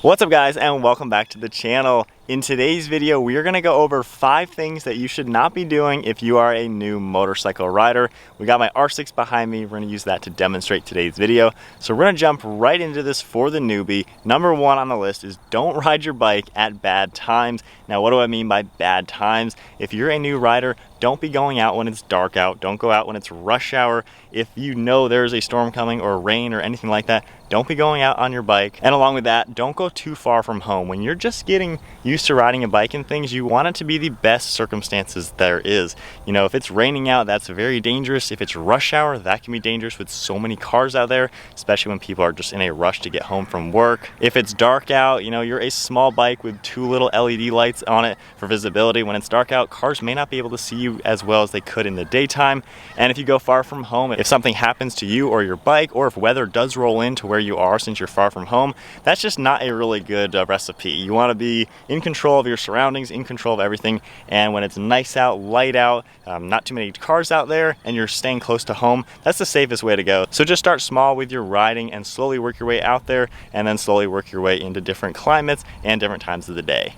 What's up guys, and welcome back to the channel. In today's video, we are going to go over 5 things that you should not be doing if you are a new motorcycle rider. We got my R6 behind me. We're going to use that to demonstrate today's video. So we're going to jump right into this for the newbie. Number 1 on the list is don't ride your bike at bad times. Now, what do I mean by bad times? If you're a new rider, don't be going out when it's dark out. Don't go out when it's rush hour. If you know there's a storm coming or rain or anything like that, don't be going out on your bike. And along with that, don't go too far from home. When you're just getting used to riding a bike and things, you want it to be the best circumstances there is. You know, if it's raining out, that's very dangerous. If it's rush hour, that can be dangerous with so many cars out there, especially when people are just in a rush to get home from work. If it's dark out, you know, you're a small bike with 2 little LED lights on it for visibility. When it's dark out, cars may not be able to see you as well as they could in the daytime. And if you go far from home, if something happens to you or your bike, or if weather does roll into where you are since you're far from home, that's just not a really good recipe. You want to be in control of your surroundings, in control of everything, and when it's nice out, light out, not too many cars out there, and you're staying close to home, that's the safest way to go. So just start small with your riding and slowly work your way out there, and then slowly work your way into different climates and different times of the day.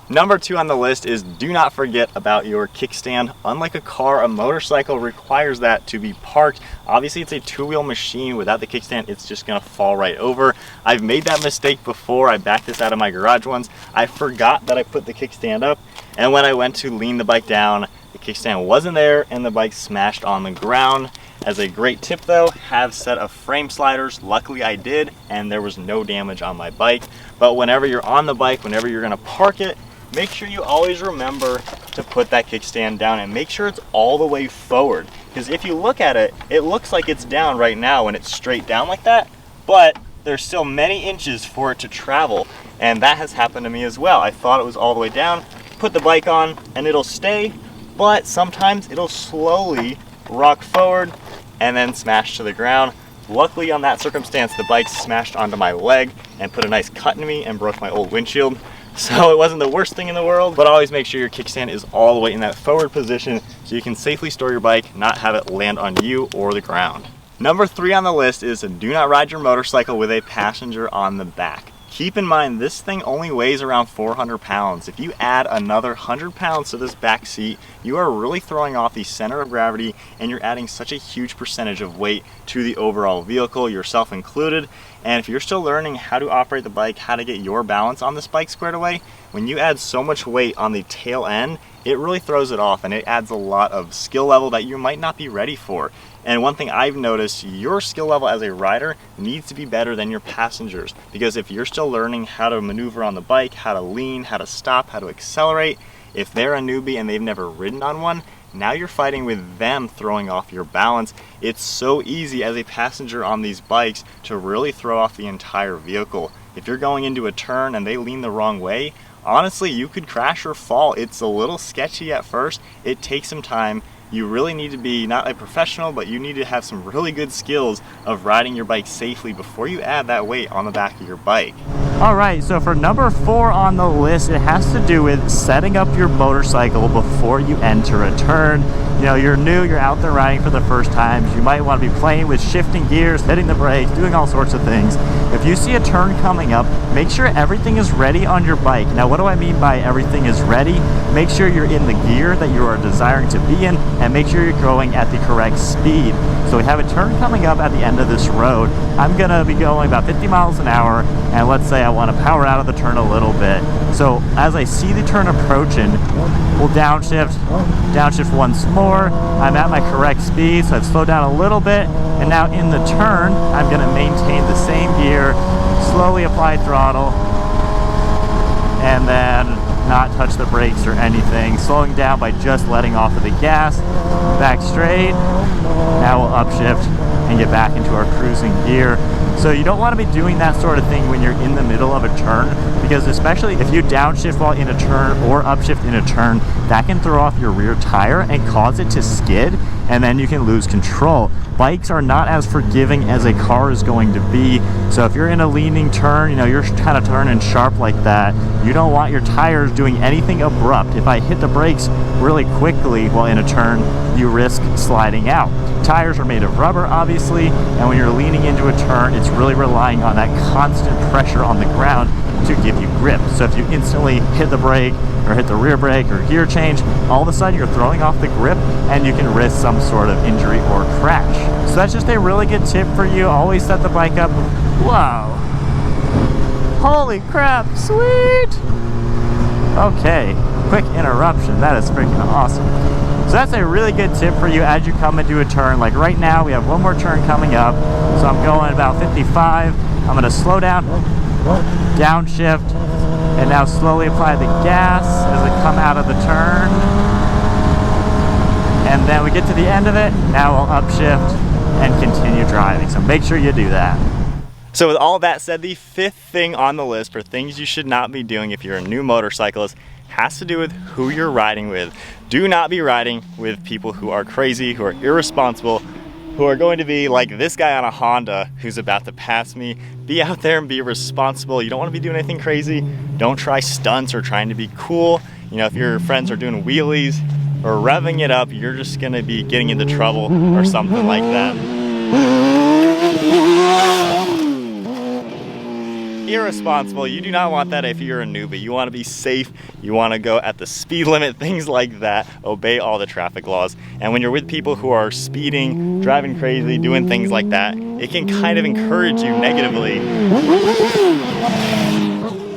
Number 2 on the list is do not forget about your kickstand. Unlike a car, a motorcycle requires that to be parked. Obviously, it's a 2-wheel machine. Without the kickstand, it's just gonna fall right over. I've made that mistake before. I backed this out of my garage once. I forgot that I put the kickstand up, and when I went to lean the bike down, the kickstand wasn't there and the bike smashed on the ground. As a great tip though, have a set of frame sliders. Luckily I did, and there was no damage on my bike. But whenever you're on the bike, whenever you're gonna park it, make sure you always remember to put that kickstand down and make sure it's all the way forward. Because if you look at it, it looks like it's down right now when it's straight down like that, but there's still many inches for it to travel. And that has happened to me as well. I thought it was all the way down, put the bike on, and it'll stay, but sometimes it'll slowly rock forward and then smash to the ground. Luckily on that circumstance, the bike smashed onto my leg and put a nice cut in me and broke my old windshield. So it wasn't the worst thing in the world, but always make sure your kickstand is all the way in that forward position so you can safely store your bike, not have it land on you or the ground. Number 3 on the list is do not ride your motorcycle with a passenger on the back. Keep in mind, this thing only weighs around 400 pounds. If you add another 100 pounds to this back seat, you are really throwing off the center of gravity, and you're adding such a huge percentage of weight to the overall vehicle, yourself included. And if you're still learning how to operate the bike, how to get your balance on this bike squared away, when you add so much weight on the tail end, it really throws it off, and it adds a lot of skill level that you might not be ready for. And one thing I've noticed, your skill level as a rider needs to be better than your passengers, because if you're still learning how to maneuver on the bike, how to lean, how to stop, how to accelerate, if they're a newbie and they've never ridden on one, now you're fighting with them throwing off your balance. It's so easy as a passenger on these bikes to really throw off the entire vehicle. If you're going into a turn and they lean the wrong way, honestly, you could crash or fall. It's a little sketchy at first. It takes some time. You really need to be not a professional, but you need to have some really good skills of riding your bike safely before you add that weight on the back of your bike. Alright, so for number 4 on the list, it has to do with setting up your motorcycle before you enter a turn. You know, you're new, you're out there riding for the first time, you might want to be playing with shifting gears, hitting the brakes, doing all sorts of things. If you see a turn coming up, make sure everything is ready on your bike. Now, what do I mean by everything is ready? Make sure you're in the gear that you are desiring to be in, and make sure you're going at the correct speed. So we have a turn coming up at the end of this road. I'm gonna be going about 50 miles an hour, and let's say I want to power out of the turn a little bit. So as I see the turn approaching, we'll downshift once more. I'm at my correct speed, so I've slowed down a little bit, and now in the turn, I'm gonna maintain the same gear, slowly apply throttle, and then not touch the brakes or anything, slowing down by just letting off of the gas, back straight. Now we'll upshift and get back into our cruising gear. So you don't want to be doing that sort of thing when you're in the middle of a turn, because especially if you downshift while in a turn or upshift in a turn, that can throw off your rear tire and cause it to skid, and then you can lose control. Bikes are not as forgiving as a car is going to be. So if you're in a leaning turn, you know, you're kind of turning sharp like that, you don't want your tires doing anything abrupt. If I hit the brakes really quickly while in a turn, you risk sliding out. Tires are made of rubber, obviously, and when you're leaning into a turn, it's really relying on that constant pressure on the ground to give you grip. So if you instantly hit the brake or hit the rear brake or gear change, all of a sudden you're throwing off the grip and you can risk some sort of injury or crash. So that's just a really good tip for you. Always set the bike up. Wow. Holy crap, sweet. Okay, quick interruption. That is freaking awesome. So that's a really good tip for you as you come into a turn. Like right now, we have one more turn coming up. So I'm going about 55. I'm gonna slow down, downshift, and now slowly apply the gas as I come out of the turn. And then we get to the end of it. Now we'll upshift and continue driving. So make sure you do that. So with all that said, the fifth thing on the list for things you should not be doing if you're a new motorcyclist has to do with who you're riding with. Do not be riding with people who are crazy, who are irresponsible, who are going to be like this guy on a Honda who's about to pass me. Be out there and be responsible. You don't want to be doing anything crazy. Don't try stunts or trying to be cool. You know, if your friends are doing wheelies or revving it up, you're just going to be getting into trouble or something like that. Irresponsible. You do not want that if you're a newbie. You want to be safe. You want to go at the speed limit, things like that. Obey all the traffic laws. And when you're with people who are speeding, driving crazy, doing things like that, it can kind of encourage you negatively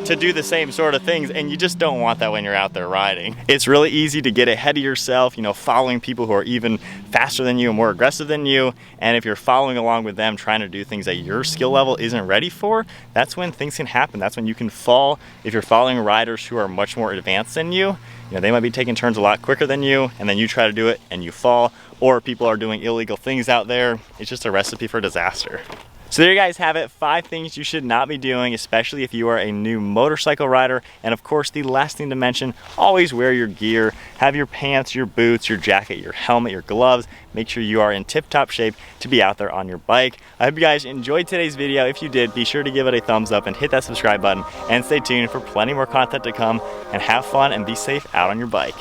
to do the same sort of things, and you just don't want that when you're out there riding. It's really easy to get ahead of yourself, you know, following people who are even faster than you and more aggressive than you, and if you're following along with them trying to do things that your skill level isn't ready for, that's when things can happen. That's when you can fall. If you're following riders who are much more advanced than you, they might be taking turns a lot quicker than you, and then you try to do it and you fall, or people are doing illegal things out there. It's just a recipe for disaster. So there you guys have it, 5 things you should not be doing, especially if you are a new motorcycle rider. And of course, the last thing to mention, always wear your gear. Have your pants, your boots, your jacket, your helmet, your gloves. Make sure you are in tip-top shape to be out there on your bike. I hope you guys enjoyed today's video. If you did, be sure to give it a thumbs up and hit that subscribe button. And stay tuned for plenty more content to come. And have fun and be safe out on your bike.